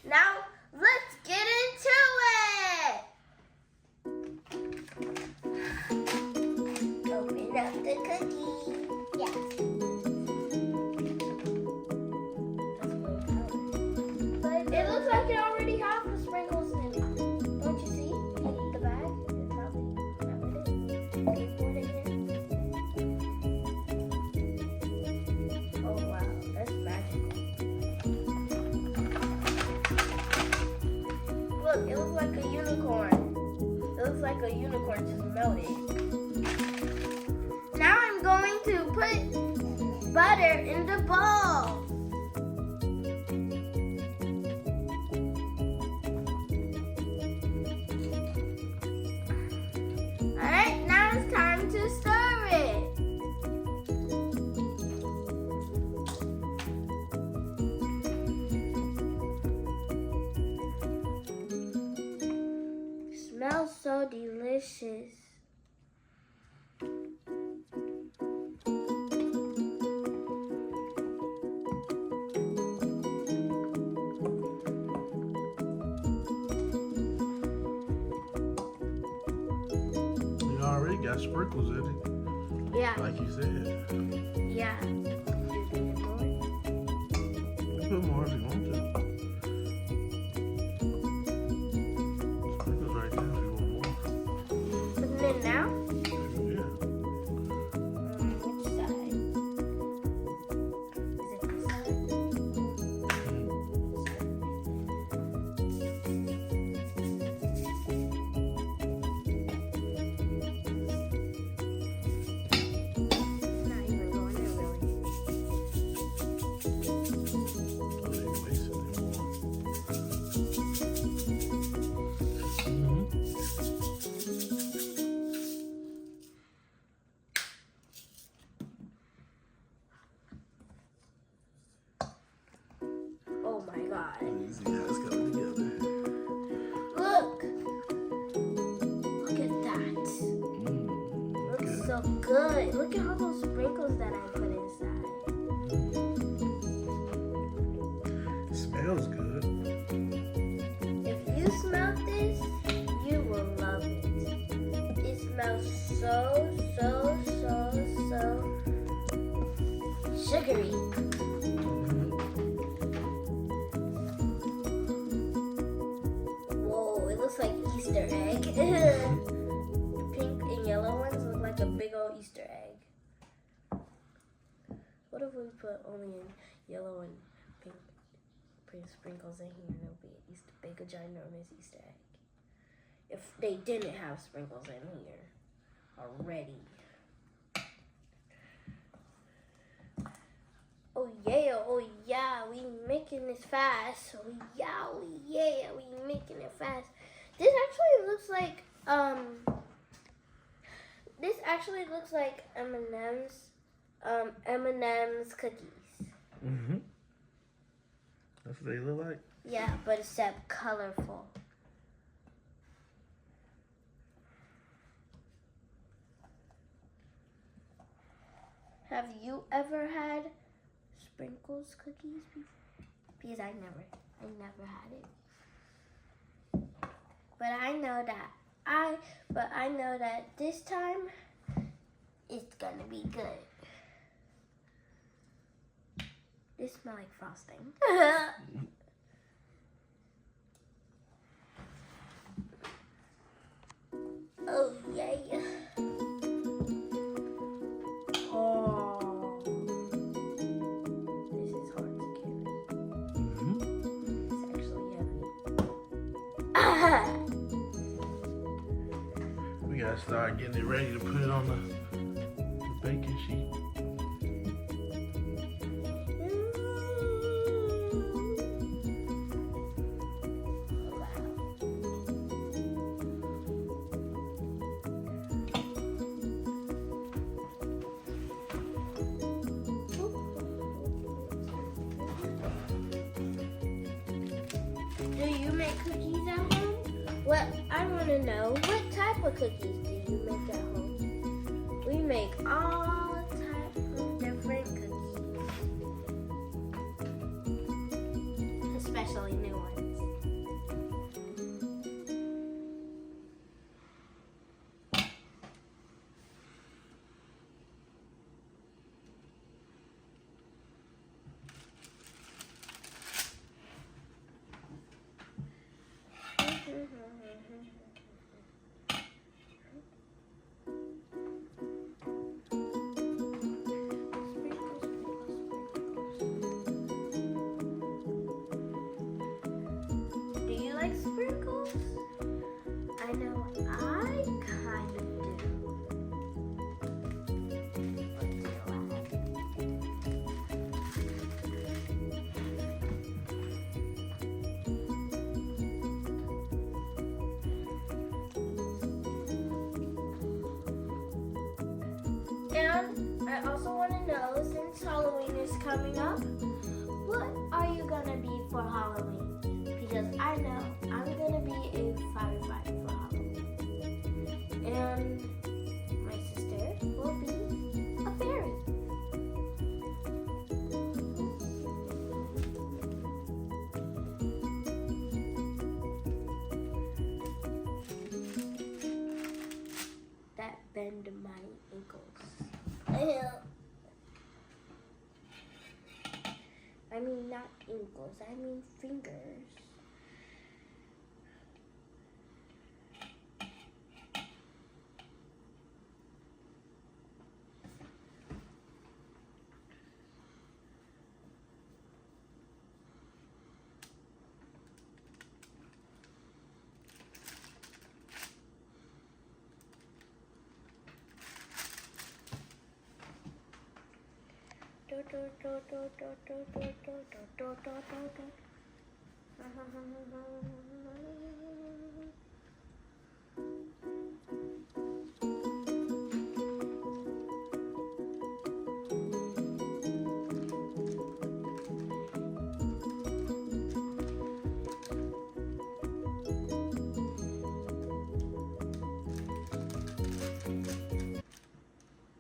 Now, let's get into it! Open up the cookie. Yes. It looks like it already has the sprinkles in it. Don't you see? In the bag? It's probably not it is. Can you pour it in here? Oh wow, that's magical. Look, it looks like a unicorn. It looks like a unicorn just melted. Now I'm going to put butter in the bowl. Alright, now it's time to stir it. Smells so delicious. You already got sprinkles in it, Yeah, like you said. yeah. You put more if you want to. Sprinkles right there if you want more. Putting it in now? Yeah. Which side? Is it this side? It's not even going in really. Don't even waste it anymore. Oh my god. Easy, guys, coming together. Look! Look at that. Looks Good. so good. Look at all those sprinkles that I put inside. It smells good. If you smell this, you will love it. It smells so sugary. Whoa, it looks like Easter egg. The pink and yellow ones look like a big old Easter egg. What if we put only in yellow and pink sprinkles in here and it'll be a big ginormous Easter egg? If they didn't have sprinkles in here already. Oh yeah, we making this fast. Oh yeah, we making it fast. This actually looks like M&M's cookies. That's what they look like. Yeah, but except colorful. Have you ever had sprinkles cookies before? Because I never had it. But I know that this time it's gonna be good. They smell like frosting. Oh yeah. Oh, this is hard to carry. It's actually heavy. We gotta start getting it ready to put it on the baking sheet. Do you make cookies at home? Well, I want to know, what type of cookies do you make at home? We make all types of different cookies. Especially new ones. I also want to know, since Halloween is coming up, what are you gonna be for Halloween? Because I know I'm gonna be a firefighter for Halloween, and my sister will be a fairy. That bend my ankles. I mean, not ankles, I mean fingers.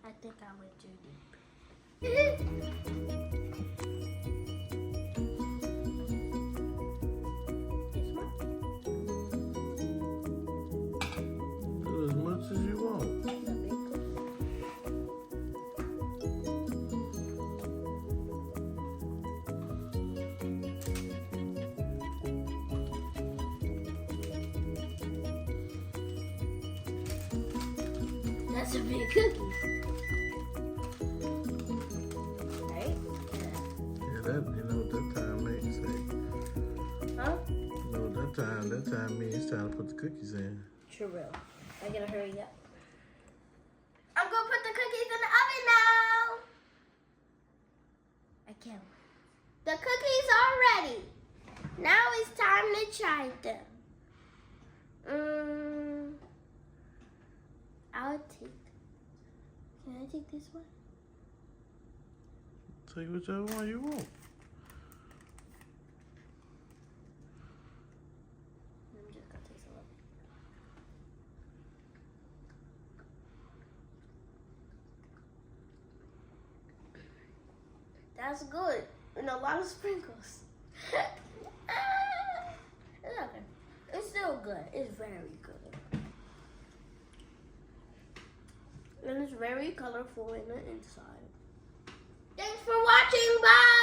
I think I went too deep. This one? Do as much as you want. That's a big cookie. That's a big cookie. Right? Yeah, that you know what that time makes. Say, Huh? you know what that time means it's time to put the cookies in. True. I gotta hurry up. I'm gonna put the cookies in the oven now. I can't wait. The cookies are ready. Now it's time to try them. I'll take. Can I take this one? Take whichever one you want. I'm just gonna taste a little. That's good. And a lot of sprinkles. It's okay. It's still good. It's very good. And it's very colorful in the inside. Thanks for watching. Bye.